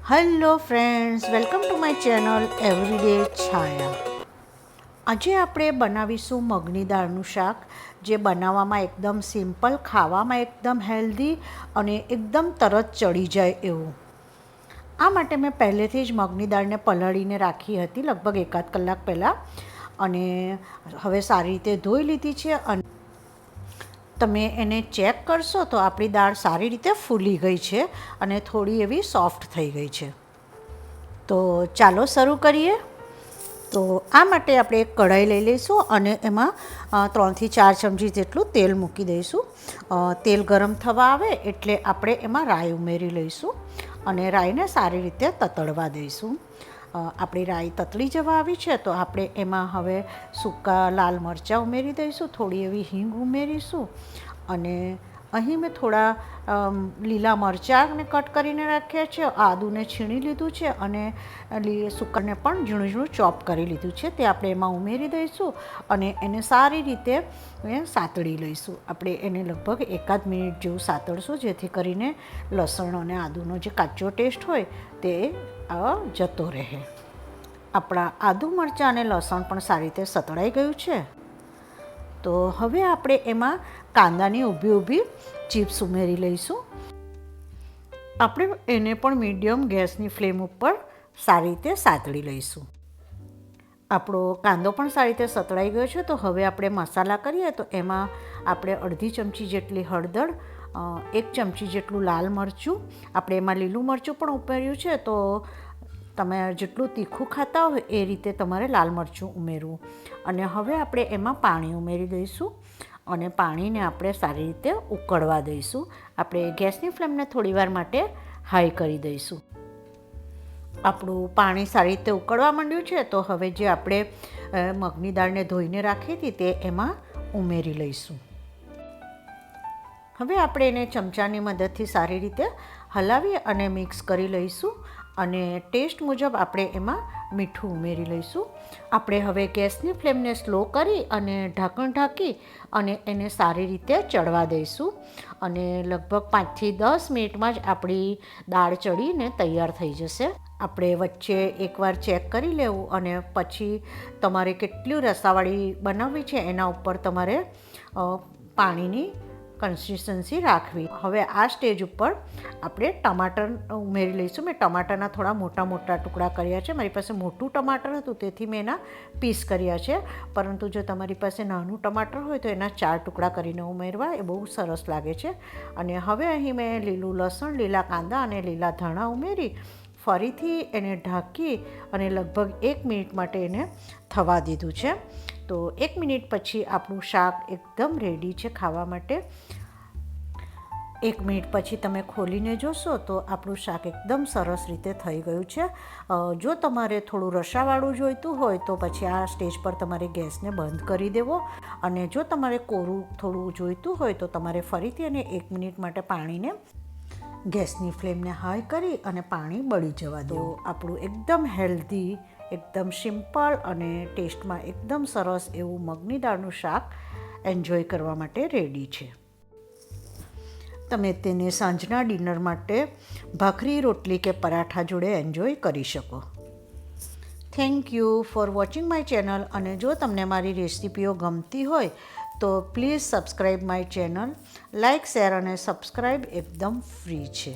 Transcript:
Hello friends, welcome to my channel everyday Chhaya. આજે આપણે બનાવીશું મગની દાળનું શાક, જે બનાવવામાં એકદમ સિમ્પલ, ખાવામાં એકદમ હેલ્ધી અને એકદમ તરત ચડી જાય એવું. આ માટે મેં પહેલેથી જ મગની દાળને પલાળીને રાખી હતી, લગભગ 1-8 કલાક પહેલાં, અને હવે સારી રીતે ધોઈ લીધી છે. અને તમે એને ચેક કરશો તો આપણી દાળ સારી રીતે ફૂલી ગઈ છે અને થોડી એવી સોફ્ટ થઈ ગઈ છે. તો ચાલો શરૂ કરીએ. તો આ માટે આપણે એક કઢાઈ લઈ લઈશું અને એમાં 3થી 4 ચમચી જેટલું તેલ મૂકી દઈશું. તેલ ગરમ થવા આવે એટલે આપણે એમાં રાઈ ઉમેરી લઈશું અને રાઈને સારી રીતે તતડવા દઈશું. આપણી રાઈ તતળી જવા આવી છે તો આપણે એમાં હવે સૂકા લાલ મરચાં ઉમેરી દઈશું, થોડી એવી હિંગ ઉમેરીશું, અને અહીં મેં થોડા લીલા મરચાંને કટ કરીને રાખ્યા છે, આદુને છીણી લીધું છે અને સૂકાને પણ ઝીણું ઝીણું ચોપ કરી લીધું છે, તે આપણે એમાં ઉમેરી દઈશું અને એને સારી રીતે સાતળી લઈશું. આપણે એને લગભગ 1-8 મિનિટ જેવું સાતળશું, જેથી કરીને લસણ અને આદુનો જે કાચો ટેસ્ટ હોય તે જતો રહે. આપણા આદુ મરચાં અને લસણ પણ સારી રીતે સતળાઈ ગયું છે. તો હવે આપણે એમાં કાંદાની ઊભી ઊભી ચિપ્સ ઉમેરી લઈશું. આપણે એને પણ મીડિયમ ગેસની ફ્લેમ ઉપર સારી રીતે સાતળી લઈશું. આપણો કાંદો પણ સારી રીતે સતળાઈ ગયો છે. તો હવે આપણે મસાલા કરીએ. તો એમાં આપણે અડધી ચમચી જેટલી હળદર, 1 ચમચી જેટલું લાલ મરચું, આપણે એમાં લીલું મરચું પણ ઉમેર્યું છે, તો તમે જેટલું તીખું ખાતા હોય એ રીતે તમારે લાલ મરચું ઉમેરવું. અને હવે આપણે એમાં પાણી ઉમેરી દઈશું અને પાણીને આપણે સારી રીતે ઉકળવા દઈશું. આપણે ગેસની ફ્લેમને થોડીવાર માટે હાઈ કરી દઈશું. આપણું પાણી સારી રીતે ઉકળવા માંડ્યું છે. તો હવે જે આપણે મગની દાળને ધોઈને રાખી હતી તે એમાં ઉમેરી લઈશું. હવે આપણે એને ચમચાની મદદથી સારી રીતે હલાવી અને મિક્સ કરી લઈશું અને ટેસ્ટ મુજબ આપણે એમાં મીઠું ઉમેરી લઈશું. આપણે હવે ગેસની ફ્લેમને સ્લો કરી અને ઢાંકણ ઢાંકી અને એને સારી રીતે ચડવા દઈશું. અને લગભગ 5થી 10 મિનિટમાં જ આપણી દાળ ચડીને તૈયાર થઈ જશે. આપણે વચ્ચે એકવાર ચેક કરી લેવું અને પછી તમારે કેટલી રસાવાળી બનાવવી છે એના ઉપર તમારે પાણીની કન્સિસ્ટન્સી રાખવી. હવે આ સ્ટેજ ઉપર આપણે ટમાટર ઉમેરી લઈશું. મેં ટમાટરના થોડા મોટા મોટા ટુકડા કર્યા છે. મારી પાસે મોટું ટમાટર હતું તેથી મેં એના પીસ કર્યા છે, પરંતુ જો તમારી પાસે નાનું ટમાટર હોય તો એના 4 ટુકડા કરીને ઉમેરવા, એ બહુ સરસ લાગે છે. અને હવે અહીં મેં લીલું લસણ, લીલા કાંદા અને લીલા ધાણા ઉમેરી ફરીથી એને ઢાંકી અને લગભગ 1 મિનિટ માટે એને થવા દીધું છે. તો 1 મિનિટ પછી આપણું શાક એકદમ રેડી છે ખાવા માટે. 1 મિનિટ પછી તમે ખોલીને જોશો તો આપણું શાક એકદમ સરસ રીતે થઈ ગયું છે. જો તમારે થોડું રસાવાળું જોઈતું હોય તો પછી આ સ્ટેજ પર તમારે ગેસને બંધ કરી દેવો, અને જો તમારે કોરું થોડું જોઈતું હોય તો તમારે ફરીથી એને 1 મિનિટ માટે પાણીને ગેસની ફ્લેમને હાઈ કરી અને પાણી બળી જવા દો. આપણું એકદમ હેલ્ધી, એકદમ સિમ્પલ અને ટેસ્ટમાં એકદમ સરસ એવું મગની દાળનું શાક એન્જોય કરવા માટે રેડી છે. તમે તેને સાંજના ડિનર માટે ભાખરી, રોટલી કે પરાઠા જોડે એન્જોય કરી શકો. Thank you for watching my channel. અને જો તમને મારી રેસિપીઓ ગમતી હોય તો please subscribe my channel. Like, share અને સબસ્ક્રાઈબ એકદમ ફ્રી છે.